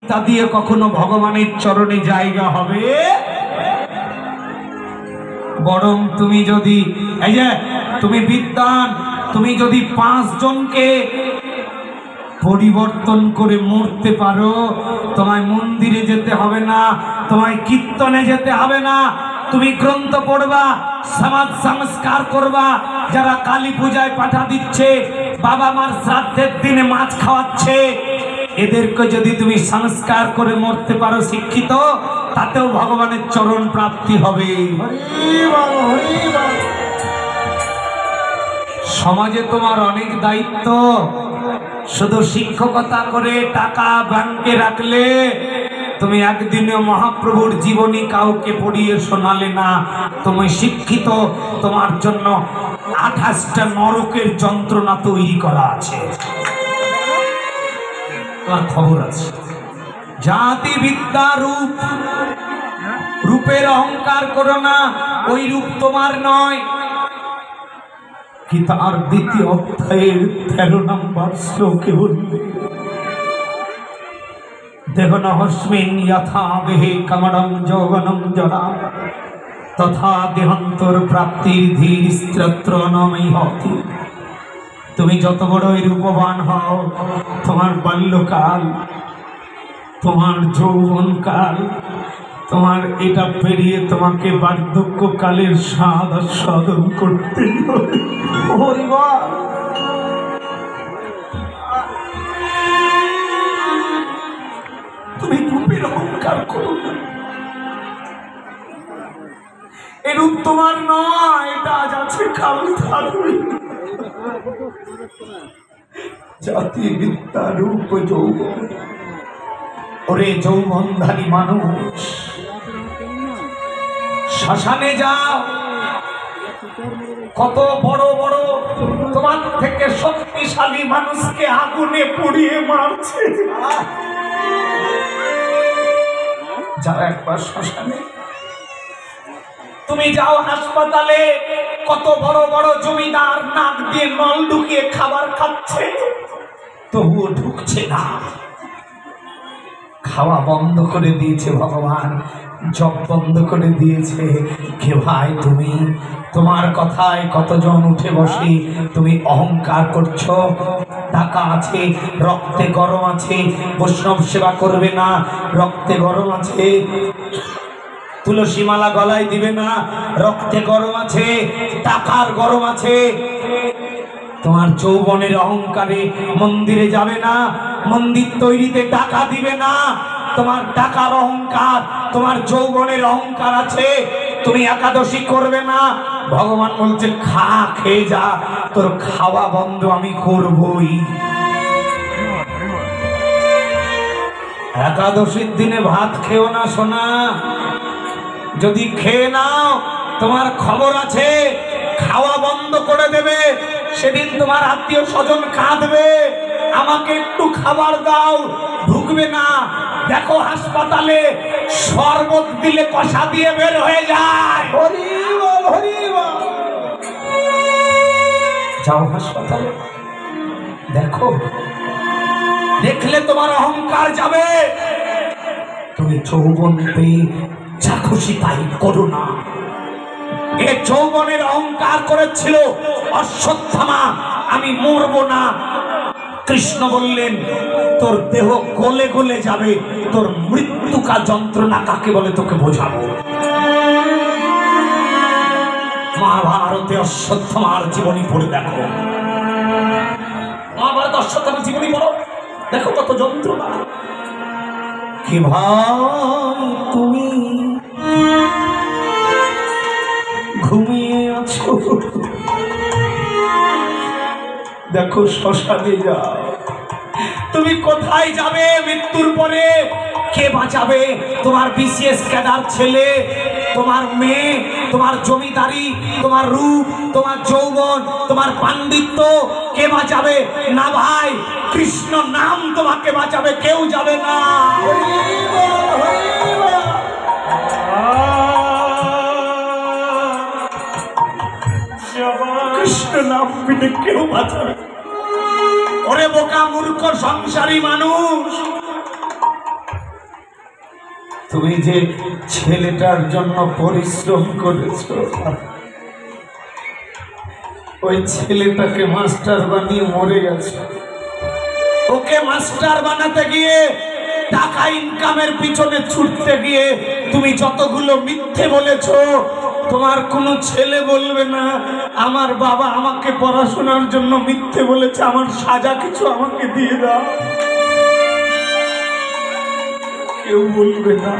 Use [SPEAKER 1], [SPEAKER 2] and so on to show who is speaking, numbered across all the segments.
[SPEAKER 1] তা দিয়ে কখনো ভগবানের চরণে জায়গা হবে? বরং তুমি যদি এই যে তুমি বিদ্বান, তুমি যদি 5 জনকে পরিবর্তন করে মরতে পারো, তোমায় মন্দিরে যেতে হবে না, তোমায় কীর্তনে যেতে হবে না, তুমি গ্রন্থ পড়বা, সমাজ সংস্কার করবা। যারা কালী পূজায় পাঠা দিচ্ছে, বাবা মার শ্রাদ্ধের দিনে মাছ খাওয়াচ্ছে, এদেরকে যদি তুমি সংস্কার করে মরতে পারো শিক্ষিত, তাতেও ভগবানের চরণ প্রাপ্তি হবে। সমাজে তোমার অনেক দায়িত্ব। শুধু শিক্ষকতা করে টাকা ব্যাংকে রাখলে তুমি একদিনে মহাপ্রভুর জীবনী কাউকে পড়িয়ে শোনালে না। তুমি শিক্ষিত, তোমার জন্য 28টা নরকের যন্ত্রণা তৈরি করা আছে, তোমার খবর আছে। জাতি বিদ্যা রূপ, রূপের অহংকার করো না, ওই রূপ তোমার নয়। গীতার 2য় অধ্যায়ের 13 নম্বর শ্লোকে বললে, দেহনহস্মিন যথা দেহে কমলম যৌবনম জরা তথা দেহান্তর প্রাপ্তির ধীর স্তোত্র নমহতি। তুমি যত বড়ই রূপবান হও, তোমার বাল্যকাল, তোমার যৌবনকাল, তোমার এটা পেরিয়ে তোমাকে বার্ধক্যকালের স্বাদ আস্বাদন করতে হবে। তুমি রূপের অহংকার করো না, এ রূপ তোমার নয়, এটা আজ আছে কাল থাকবে। জাতি বিদ্যা রূপ যৌবন। ওরে যৌবনধারী মানুষ, শ্মশানে যাও, কত বড় বড় তোমার থেকে শক্তিশালী মানুষকে আগুনে পুড়িয়ে মারছে। যারা একবার শ্মশানে, তুমি যাও হাসপাতালে, কত বড় বড় জমিদার নাক দিয়ে নল ঢুকিয়ে খাবার খাচ্ছে, তবুও ঢুকছে না। খাওয়া বন্ধ করে দিয়েছে ভগবান, জপ বন্ধ করে দিয়েছে। কে ভাই তুমি? তোমার কথায় কতজন উঠে বসে, তুমি অহংকার করছো। টাকা আছে, রক্তে গরম আছে, বৈষ্ণব সেবা করবে না, রক্তে গরম আছে। তুলসী মালা গলায় দিবে না, রক্তে গরম আছে, টাকার গরম আছে। তোমার যৌবনের অহংকারে মন্দিরে যাবে না, মন্দির তৈরিতে টাকা দিবে না। তোমার টাকার অহংকার, তোমার যৌবনের অহংকার আছে, তুমি একাদশী করবে না। ভগবান বলছে খা, খেয়ে যা, তোর খাওয়া বন্ধ আমি করবই। একাদশীর দিনে ভাত খেও না সোনা, যদি খেয়ে নাও তোমার খবর আছে, খাওয়া বন্ধ করে দেবে। সেদিন তোমার আত্মীয় স্বজন কাঁদবে, আমাকে একটু খাবার দাও, ঢুকবে না। দেখো হাসপাতালে শরবত দিলে কষা দিয়ে বের হয়ে যায়। হরি বল, হরি বল। যাও হাসপাতালে, দেখো, দেখলে তোমার অহংকার যাবে। তুমি যৌবন পেয়ে যা খুশি তাই করো না। এ যৌবনের অহংকার করেছিল অশ্বত্থামা, আমি মরবো না। কৃষ্ণ বললেন তোর দেহ গলে গলে যাবে, তোর মৃত্যুকা যন্ত্রণা কাকে বলে তোকে বোঝাবো। মহাভারতে অশ্বত্থামার জীবনী পড়ে দেখো, মহাভারত অশ্বত্থামার জীবনী পড়ো, দেখো কত যন্ত্রণা। কি ভাই তুমি ঘুমিয়ে আছো, দেখো শ্মশানে যাও। তুমি কোথায় যাবে মৃত্যুর পরে? কে বাঁচাবে? তোমার বিসিএস ক্যাডার ছেলে, তোমার মেয়ে, তোমার জমিদারি, তোমার রূপ, তোমার যৌবন, তোমার পাণ্ডিত্য কে বাঁচাবে? না ভাই, কৃষ্ণ নাম তোমাকে বাঁচাবে, কেউ যাবে না। কৃষ্ণ নাম বিনে কেউ বাঁচাবে। ওরে বোকা মূর্খ সংসারী মানুষ, তুমি যে ছেলেটার জন্য পরিশ্রম করেছো, ওই ছেলেটাকে মাস্টার বানিয়ে মরে গেছে। ওকে মাস্টার বানাতে গিয়ে, টাকা ইনকামের পিছনে ছুটতে গিয়ে তুমি যতগুলো মিথ্যে বলেছো, তোমার কোনো ছেলে বলবে না আমার বাবা আমাকে পড়াশোনার জন্য মিথ্যে বলেছে, আমার সাজা কিছু আমাকে দিয়ে দাও। কেউ বলবে না।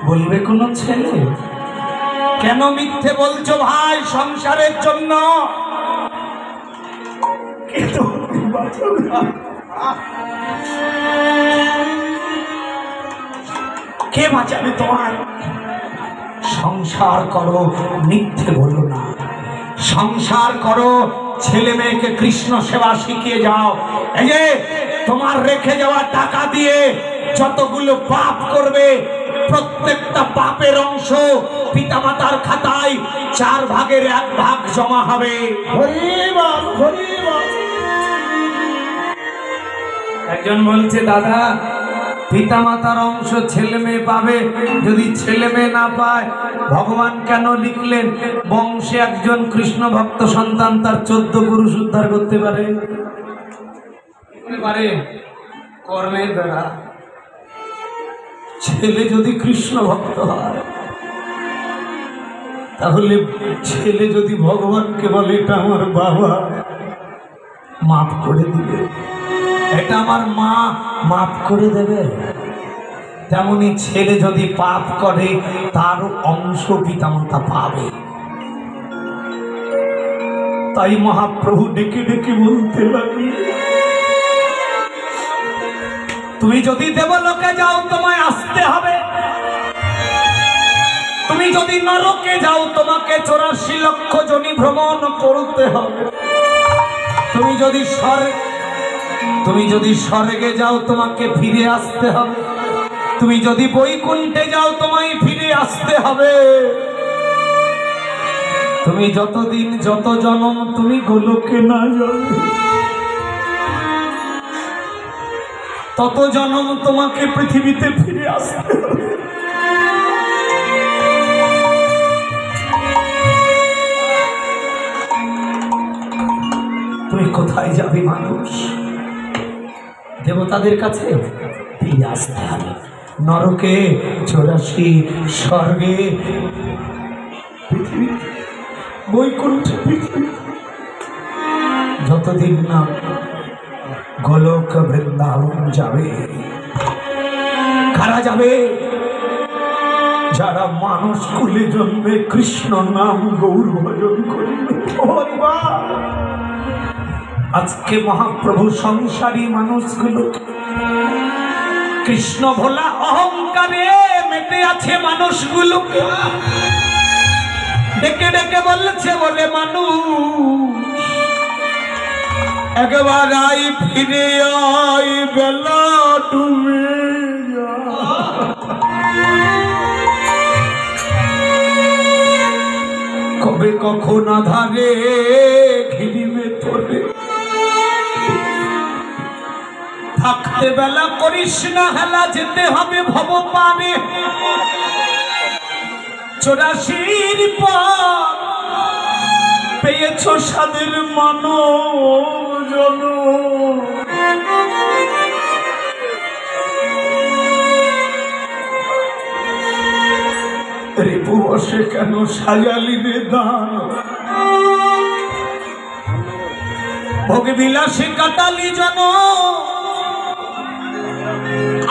[SPEAKER 1] বলবে কোনো ছেলে? কেন মিথ্যে বলছো ভাই সংসারের জন্য? কে বাঁচাবে তোমার? সংসার করো, মিথ্যে বলো না। সংসার করো, ছেলে মেয়েকে কৃষ্ণ সেবা শিখিয়ে যাও। এই যে তোমার রেখে যাওয়া টাকা দিয়ে যতগুলো পাপ করবে, প্রত্যেকটা পাপের অংশ পিতামাতার খাতায় 4 ভাগের 1 ভাগ জমা হবে। একজন বলছে দাদা পিতামাতার অংশ ছেলে মেয়ে পাবে, যদি ছেলে মেয়ে না পায় ভগবান কেন লিখলেন বংশে একজন কৃষ্ণ ভক্ত সন্তান তার 14 পুরুষ উদ্ধার করতে পারে? কর্মের দ্বারা। ছেলে যদি কৃষ্ণ ভক্ত হয়, তাহলে ছেলে যদি ভগবানকে বলে এটা আমার বাবা, মাফ করে দিবে, এটা আমার মা, মাফ করে দেবে। তেমনি ছেলে যদি পাপ করে তার অংশ পিতামাতা পাবে। তাই মহাপ্রভু ডেকে ডেকে বলতে লাগলেন, তুমি যদি দেবলোকে যাও তোমায় আসতে হবে, তুমি যদি নরকে যাও তোমাকে 84 লক্ষ যোনি ভ্রমণ করতে হবে, তুমি যদি স্বর্গে যাও তোমাকে ফিরে আসতে হবে, তুমি যদি বৈকুণ্ঠে যাও তোমায় ফিরে আসতে হবে। তুমি যতদিন যত জন্ম তুমি গোলকে না যাও, তত জন্ম তোমাকে পৃথিবীতে ফিরে আসতে হবে। তুমি কোথায় যাবে মানুষ? দেবতাদের কাছে ফিরে আসতে হবে, নরকে 84, স্বর্গে, পৃথিবী, বৈকুণ্ঠে, পৃথিবী, যতদিন না গোলক বৃন্দাবন যাবে। কারা যাবে? যারা মানুষ কুলে জন্মে কৃষ্ণ নাম গৌর ভজন করবে। আজকে মহাপ্রভু সংসারী মানুষগুলো কৃষ্ণ ভোলা অহংকারে মেতে আছে, মানুষগুলোকে ডেকে ডেকে বলছে, বলে মানুষ একবার আই ফিরে আই, বেলা ডুবে কবে কখন আধারে ঘিরিবে তোরে, থাকতে বেলা করিস না হেলা, যেতে হবে ভব পারে 84 পর পেয়েছ সাদের মানব জনম। রিপু বসে কেন সাজালি রে দান, ভোগ বিলাসে কাটালি জন,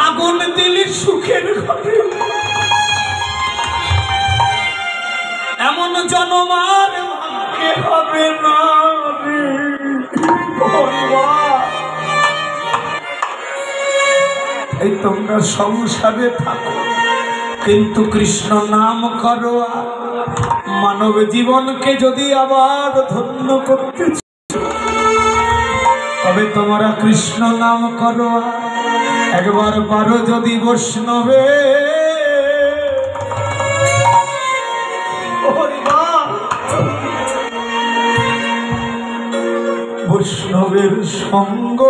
[SPEAKER 1] আগুন দিলি সুখের ঘরে, এমন জনমার ভাগ্যে হবে না রে। এই তোমরা সংসারে থাকো কিন্তু কৃষ্ণ নাম করো, মানব জীবনকে যদি আবার ধন্য করতে তবে তোমরা কৃষ্ণ নাম করো। একবার পারো যদি বৈষ্ণবে, বৈষ্ণবের সঙ্গ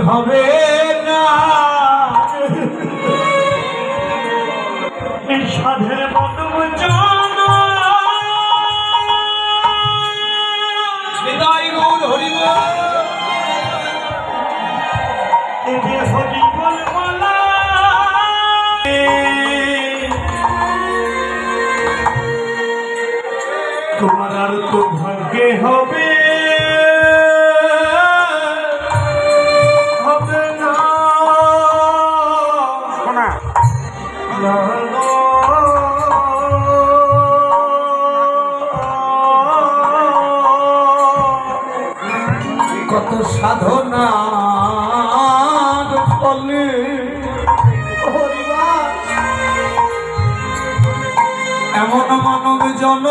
[SPEAKER 1] হবে না সাধের মতো বিদায় গৌর হরিব হরিবল বলা তোমার আর তো ভাগ্যে হবে কত সাধনার ফলে এমন মানব জন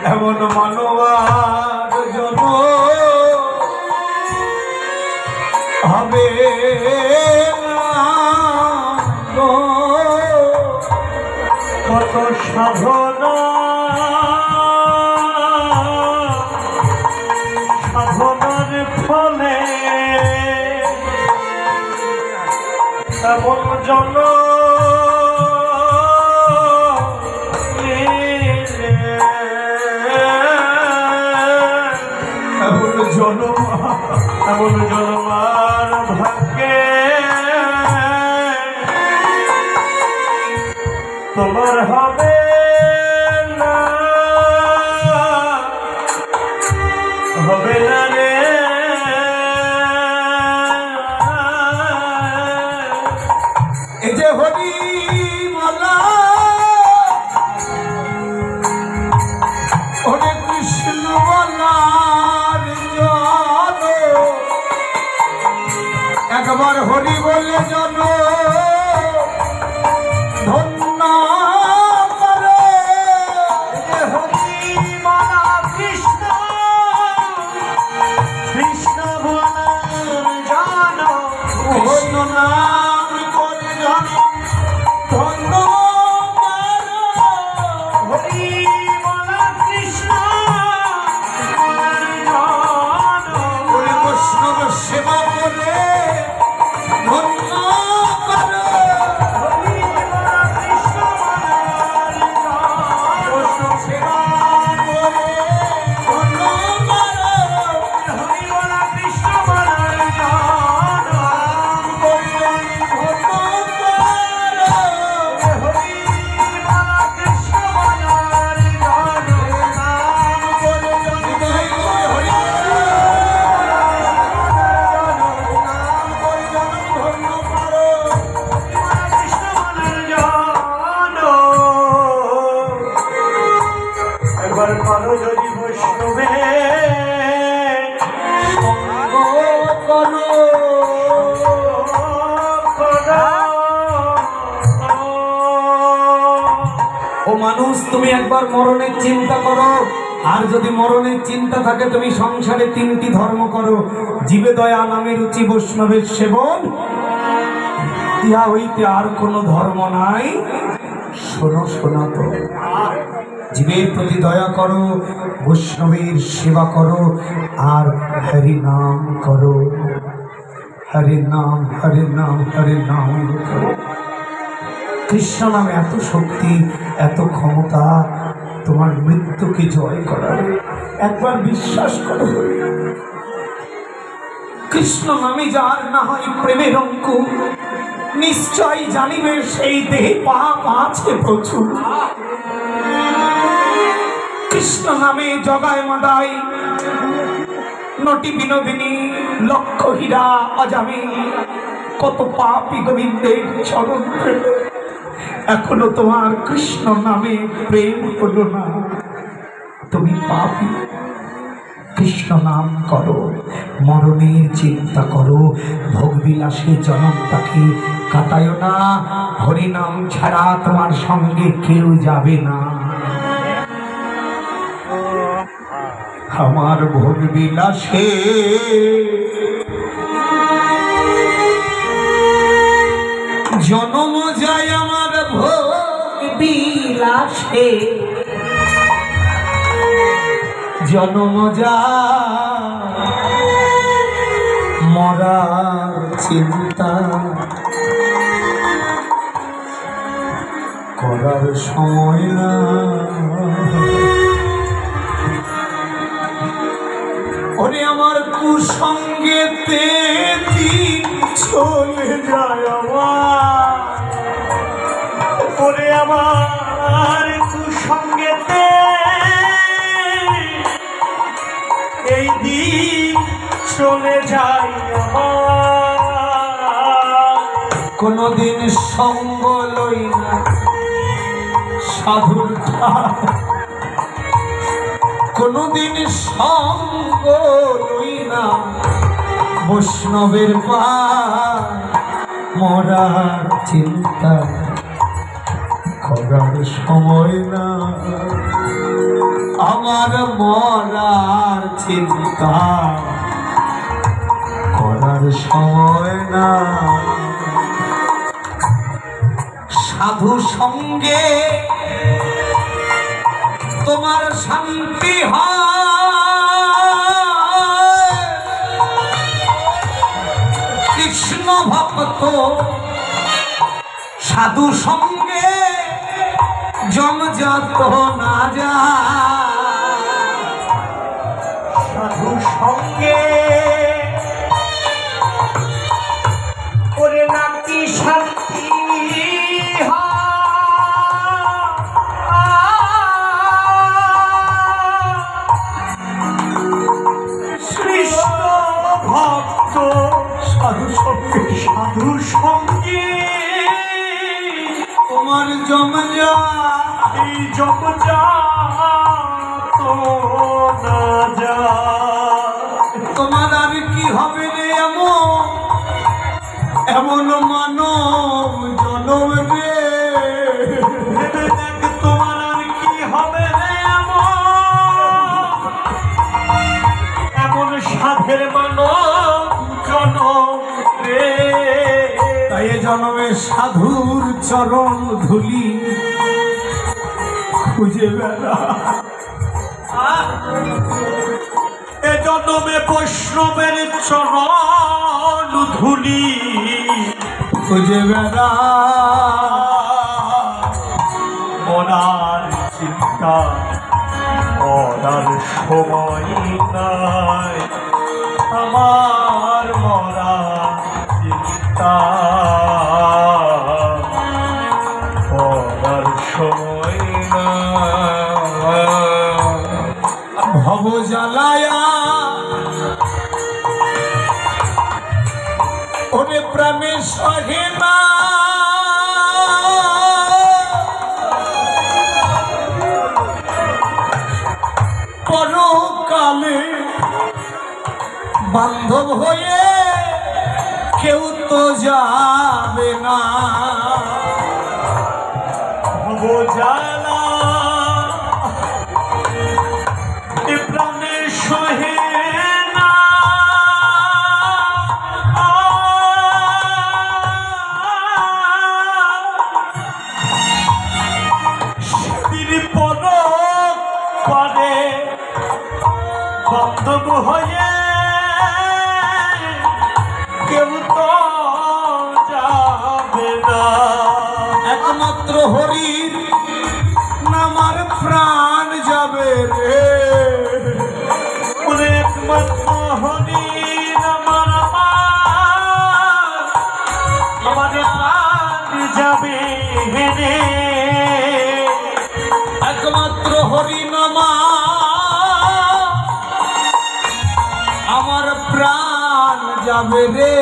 [SPEAKER 1] এমন মানবার জন হবে কত সাধনা সাধনার ফলে এমন জন এমন জনমার ভাগ্যে তোমার হবে না রে এই যে হরি মালা হরে কৃষ্ণ বলার জন একবার হরি বলে জন ধন্য করে হরি মালা কৃষ্ণ কৃষ্ণ বলার জন কৃষ্ণ নাম করে জন ধন্য হরি মালা কৃষ্ণ বলার জন বৈষ্ণব সেবা করে ধন্য করে যদি বৈষ্ণবে ও মানুষ তুমি একবার মরণের চিন্তা করো আর যদি মরণের চিন্তা থাকে তুমি সংসারে তিনটি ধর্ম করো জীবে দয়া নামে রুচি বৈষ্ণবের সেবন ইহা হইতে আর কোনো ধর্ম নাই শোনো সনাতন জীবের প্রতি দয়া করো বৈষ্ণবের সেবা করো আর হরি নাম করো হরি নাম হরি নাম হরি নাম করো কৃষ্ণ নামে এত শক্তি এত ক্ষমতা তোমার মৃত্যুকে জয় করার একবার বিশ্বাস করো কৃষ্ণ নামে যার না হয় প্রেমের অঙ্কুর নিশ্চয় জানিবে সেই দেহে পাপ আছে প্রচুর কৃষ্ণ নামে জগায় মাদাই নটি বিনোদিনী লক্ষ হীরা অজামে কত পাপী গোবিন্দের চরণ প্রেম এখনো তোমার কৃষ্ণ নামে প্রেম হলো না তুমি পাপী কৃষ্ণ নাম করো মরণের চিন্তা করো ভোগবিলাসে জনমটাকে কাটায় না হরিনাম ছাড়া তোমার সঙ্গে কেউ যাবে না আমার ভোগবিলাসে জনম যায় আমার ভোগবিলাসে জন্ম যা মরার চিন্তা করার সময় না। ওরে আমার কুসঙ্গেতে দিন চলে যায় আমার, ওরে আমার কুসঙ্গেতে এই দিন চলে যায় আমার। কোনদিন সঙ্গ লই না সাধুর ঠাই, কোনদিন সঙ্গ লই না বৈষ্ণবের পায়, মরার চিন্তা করার সময় না। আমার মরার চিন্তা করার সময় না। সাধু সঙ্গে তোমার শান্তি হয়, কৃষ্ণ ভক্ত সাধু সঙ্গে জমজাত না যায়। সাধু সঙ্গে ওরে নাকি শান্তি কৃষ্ণ ভক্ত সাধু সঙ্গে, সাধু সঙ্গে তোমার জমজা এই জমজা তো না যা। তোমার আর কি হবে রে এমন এমন মানব জনম রে, তোমার আর কি হবে রে এমন সাধের মানব জনম রে। তাই জন্মে সাধুর চরণ ধুলি খুঁজে বেড়া, এ জন্মে বৈষ্ণবের চরণ ধুলি খুঁজে বেড়া। মনার চিন্তা করার সময় নাই, আমার মরা চিন্তা করার সময় না। ভব জ্বালায়া ওরে প্রেমে সহে না, পরকালে বান্ধব হয়ে কেউ তো যাবে না। ভব জ্বালা প্রাণে সহে না, সেদিন পরে বান্ধব হয়ে কেউ তো যাবে না। একমাত্র হরির নামার প্রাণ যাবে রে, একমাত্র হরির নামার আমার প্রাণ যাবে রে। একমাত্র হরি নামা আমার প্রাণ যাবে রে।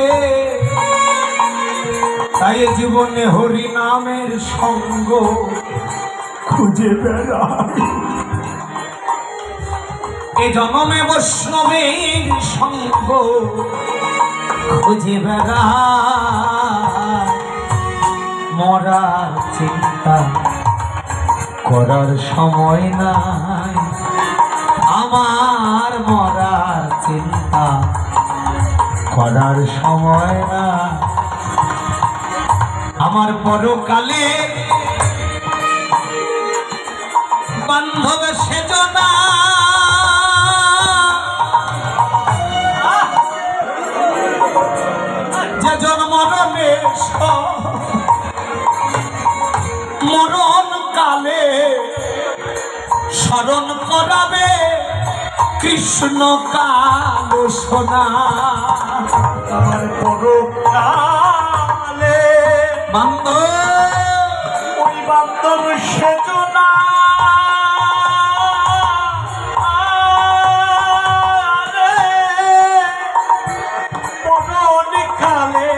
[SPEAKER 1] তাই জীবনে হরি নামের সঙ্গ খুঁজে বেড়াই, এ জন্মে বৈষ্ণবের সঙ্গ খুঁজে বেড়াই। মরার চিন্তা করার সময় নাই, আমার মরার চিন্তা করার সময় না। আমার পরকালে বান্ধব সেজনা গণেশ মরণ কালে স্মরণ করাবে কৃষ্ণ কাল সোনা
[SPEAKER 2] আমার বড় কালে
[SPEAKER 1] বান্ধব
[SPEAKER 2] ওই বান্ধব সেজনা মরণ কালে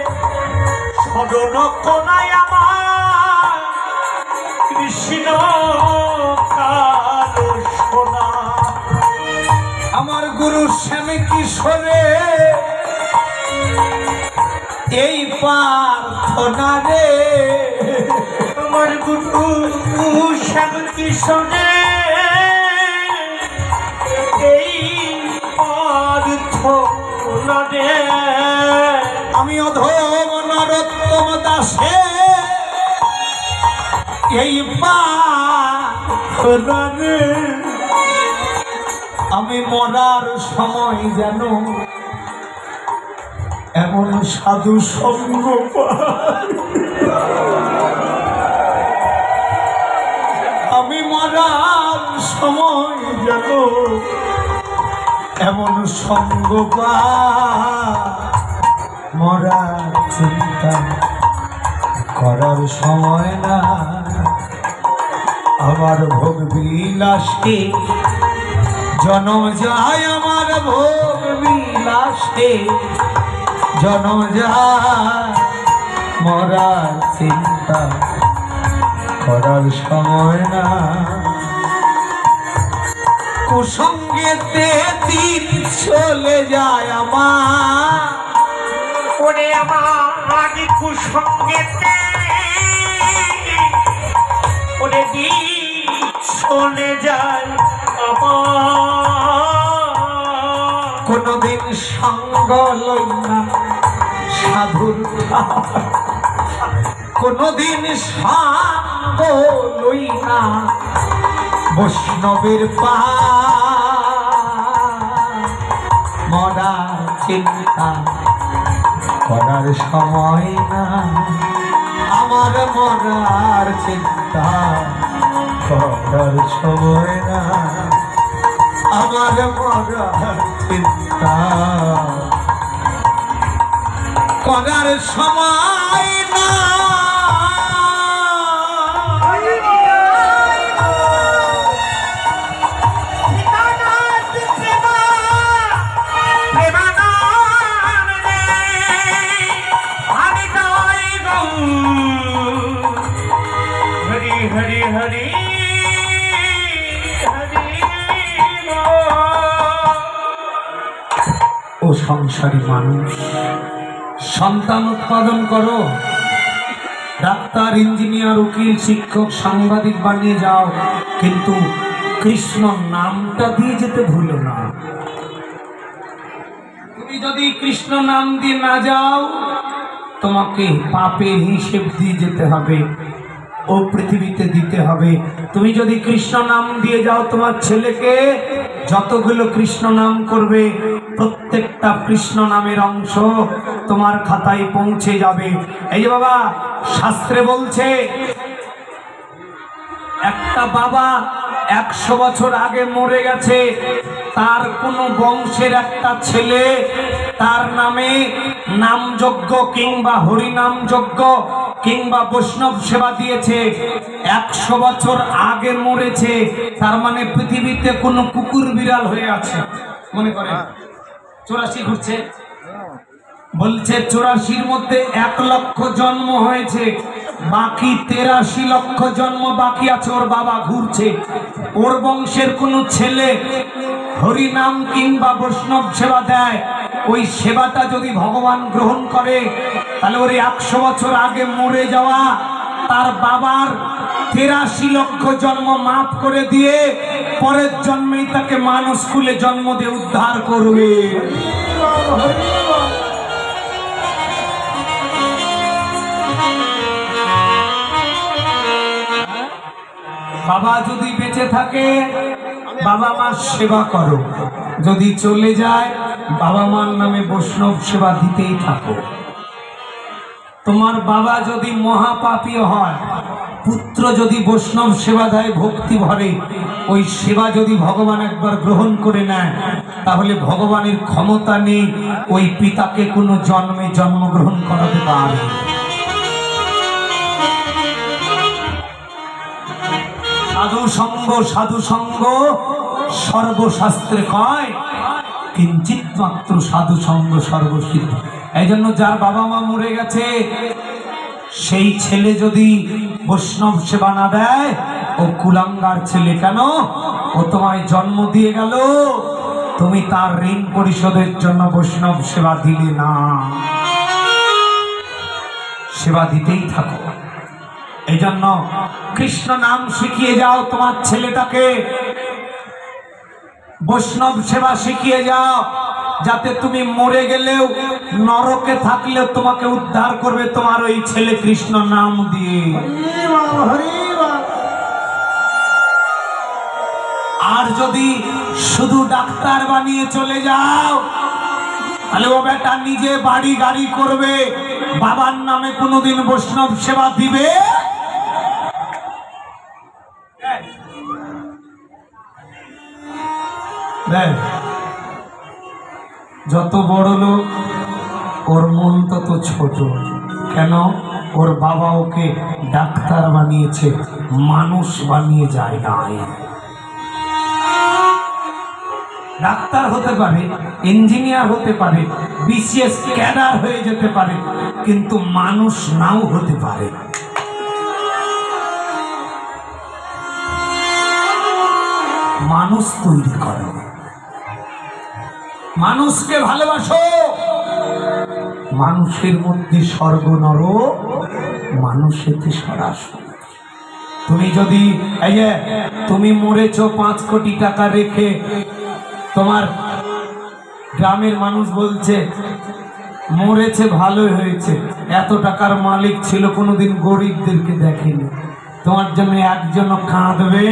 [SPEAKER 2] স্মরণ কোনায় আমার কৃষ্ণ কাল সোনা
[SPEAKER 1] আমার গুরু শ্যাম কিশোরে এই প্রার্থনা রে
[SPEAKER 2] আমার গুরু শ্যাম কিশোরে এই প্রার্থনা রে
[SPEAKER 1] আমি অধম নরোত্তম দাসে এই প্রার্থনা রে আমি মরার সময় যেন এমন সাধু সঙ্গ পাই আমি মরার সময় যেন এমন সঙ্গ পাই মরার চিন্তা করার সময় না আমার ভোগ বিলাসে জনম যায় আমার ভোগ বিলাসে জনম যায় মরার চিন্তা করার সময় না কুসঙ্গেতে দিন চলে যায় আমার
[SPEAKER 2] ওরে আমার কুসঙ্গেতে ওরে দিন চলে যায়
[SPEAKER 1] কোনদিন সঙ্গ লই না সাধুর কোনদিন সঙ্গ লই না বৈষ্ণবের পা মরার চিন্তা করার সময় না আমার মরার চিন্তা করার সময় না আমার মরার চিন্তা করার সময় না
[SPEAKER 2] हरि हरि
[SPEAKER 1] ও সংসারী মানুষ সন্তান উৎপাদন করো ডাক্তার ইঞ্জিনিয়ার উকিল শিক্ষক সাংবাদিক বানিয়ে যাও কিন্তু কৃষ্ণ নামটা দিয়ে যেতে ভুলো না তুমি যদি কৃষ্ণ নাম দিয়ে না যাও তোমাকে পাপের হিসেব দিয়ে যেতে হবে ও পৃথিবীতে দিতে হবে তুমি যদি কৃষ্ণ নাম দিয়ে যাও তোমার ছেলেকে যতগুলো কৃষ্ণ নাম করবে প্রত্যেকটা কৃষ্ণ নামের অংশ তোমার খাতায় পৌঁছে যাবে এই যে বাবা শাস্ত্রে বলছে একটা বাবা 100 বছর আগে মরে গেছে তার কোনো বংশের একটা ছেলে তার নামে নামযজ্ঞ কিংবা হরিনাম যজ্ঞ কিংবা বৈষ্ণব সেবা দিয়েছে 100 বছর আগে মরেছে তার মানে পৃথিবীতে কোনো কুকুর বিড়াল হয়ে আছে মনে করেন 84 ঘুরছে বলছে 84-র মধ্যে 1 লক্ষ জন্ম হয়েছে বাকি 83 লক্ষ জন্ম বাকি আছে ওর বাবা ঘুরছে ওর বংশের কোনো ছেলে হরিনাম কিংবা বৈষ্ণব সেবা দেয় ওই সেবাটা যদি ভগবান গ্রহণ করে তাহলে ওর 100 বছর আগে মরে যাওয়া তার বাবার 83 লক্ষ জন্ম মাফ করে দিয়ে পরের জন্মেই তাকে মানুষ কুলে জন্ম দিয়ে উদ্ধার করবে বাবা যদি বেঁচে থাকে বাবা মার সেবা করো যদি চলে যায় বাবা মার নামে বৈষ্ণব সেবা দিতেই থাকো তোমার বাবা যদি মহাপাপী হয়, পুত্র যদি বৈষ্ণব সেবা দেয় ভক্তি ভরে, ওই সেবা যদি ভগবান একবার গ্রহণ করে নেয়, তাহলে ভগবানের ক্ষমতা নেই ওই পিতাকে কোনো জন্মে জন্মগ্রহণ করাতে পারে। সাধু সঙ্গ সর্বশাস্ত্রে কয়, কিঞ্চিৎ মাত্র সাধু সঙ্গ সর্বসিদ্ধ। এই জন্য যার বাবা মা মরে গেছে, সেই ছেলে যদি বৈষ্ণব সেবা না দেয়, ও কুলাঙ্গার ছেলে। কেন? ও তোমায় জন্ম দিয়ে গেল, তুমি তার ঋণ পরিশোধের জন্য বৈষ্ণব সেবা দিলে না। সেবা দিতেই থাকো। এই জন্য কৃষ্ণ নাম শিখিয়ে যাও তোমার ছেলেটাকে, বৈষ্ণব সেবা শিখিয়ে যাও, যাতে তুমি মরে গেলেও নরকে থাকলেও তোমাকে উদ্ধার করবে তোমার ওই ছেলে কৃষ্ণ নাম দিয়ে। আর যদি শুধু ডাক্তার বানিয়ে চলে যাও, তাহলে ও বেটা নিজে বাড়ি গাড়ি করবে, বাবার নামে কোনোদিন বৈষ্ণব সেবা দিবে? যত বড় লোক ওর মন তত ছোট। কেন? ওর বাবা ওকে ডাক্তার বানিয়েছে, মানুষ বানিয়ে যায় নাই। ডাক্তার হতে পারে, ইঞ্জিনিয়ার হতে পারে, বিসিএস ক্যাডার হয়ে যেতে পারে, কিন্তু মানুষ নাও হতে পারে। মানুষ তৈরি করো, মানুষকে ভালোবাসো। মানুষের মধ্যে স্বর্গ নর, মানুষেতে সরাসরি। তুমি যদি এই যে তুমি মরেছো 5 কোটি টাকা রেখে, তোমার গ্রামের মানুষ বলছে মরেছে ভালোই হয়েছে, এত টাকার মালিক ছিল, কোনোদিন গরিবদেরকে দেখেনি, তোমার জন্য একজন কাঁদবে?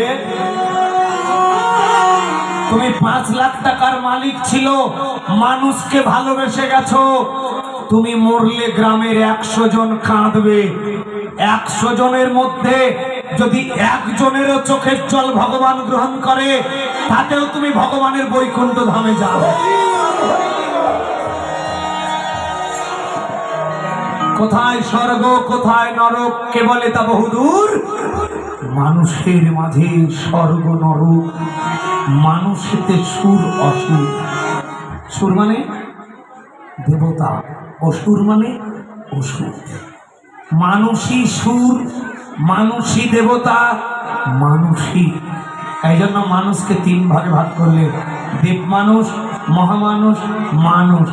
[SPEAKER 1] তুমি 5 লাখ টাকার মালিক ছিল, মানুষকে ভালোবেসে গেছো, তুমি মরলে গ্রামের 100 জন কাঁদবে। 100 জনের মধ্যে যদি একজনেরও চোখের জল ভগবান গ্রহণ করে, তাতেও তুমি ভগবানের বৈকুণ্ঠ ধামে যাও। কোথায় স্বর্গ কোথায় নরক কে বলে তা বহুদূর। মানুষের মাঝে স্বর্গ নরক, মানুষেতে সুর অসুর। সুর মানে দেবতা, অসুর মানে অসুর। মানুষই সুর, মানুষই দেবতা, মানুষই। এই জন্য মানুষকে 3 ভাগে ভাগ করলে, দেব মানুষ, মহামানুষ, মানুষ।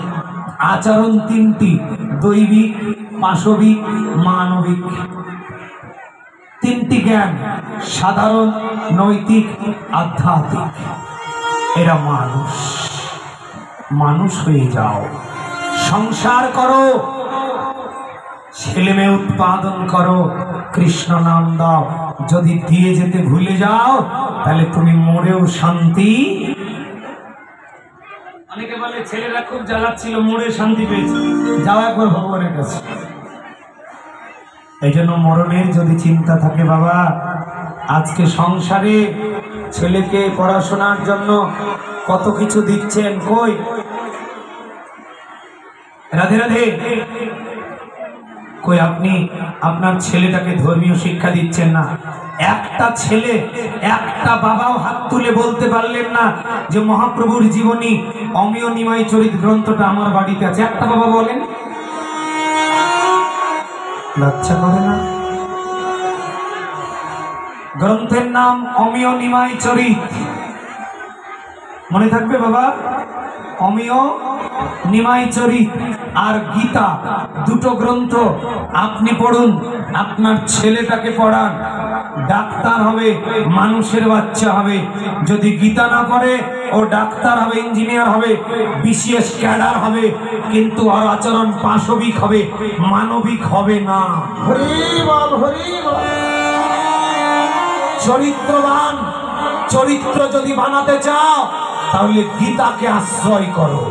[SPEAKER 1] আচরণ 3টি, দৈবিক, পাশবিক, মানবিক। 3টি জ্ঞান, সাধারণ, নৈতিক, আধ্যাত্মিক। এরা মানুষ। মানুষ হয়ে যাও, সংসার করো, ছেলে মেয়ে উৎপাদন করো, কৃষ্ণ নাম দাও। যদি দিয়ে যেতে ভুলে যাও, তাহলে তুমি মরেও শান্তি। অনেকে বলে ছেলেরা খুব জ্বালাচ্ছিল, মরে শান্তি পেয়েছে। যাও একবার ভগবানের কাছে। এই জন্য মরণের যদি চিন্তা থাকে, বাবা আজকে সংসারে ছেলেকে পড়াশোনার জন্য কত কিছু দিচ্ছেন, কই? রাধে রাধে। কই আপনি আপনার ছেলেটাকে ধর্মীয় শিক্ষা দিচ্ছেন না? একটা ছেলে, একটা বাবাও হাত তুলে বলতে পারলেন না যে মহাপ্রভুর জীবনী অমিয় নিমাই চরিত গ্রন্থটা আমার বাড়িতে আছে? একটা বাবা বলেন? লজ্জা করে না? গ্রন্থের নাম অমিয় নিমাই চরিত, মনে থাকবে বাবা? অমিয় নিমাই চরিত আর গীতা, 2টো গ্রন্থ আপনি পড়ুন, আপনার ছেলেটাকে পড়ান, ডাক্তার হবে, মানুষের বাচ্চা হবে। যদি গীতা না পড়ে, ও ডাক্তার হবে, ইঞ্জিনিয়ার হবে, বিসিএস ক্যাডার হবে, কিন্তু আর আচরণ পাশবিক হবে, মানবিক হবে না। চরিত্রবান চরিত্র যদি বানাতে চাও, তাহলে গীতাকে আশ্রয় করো।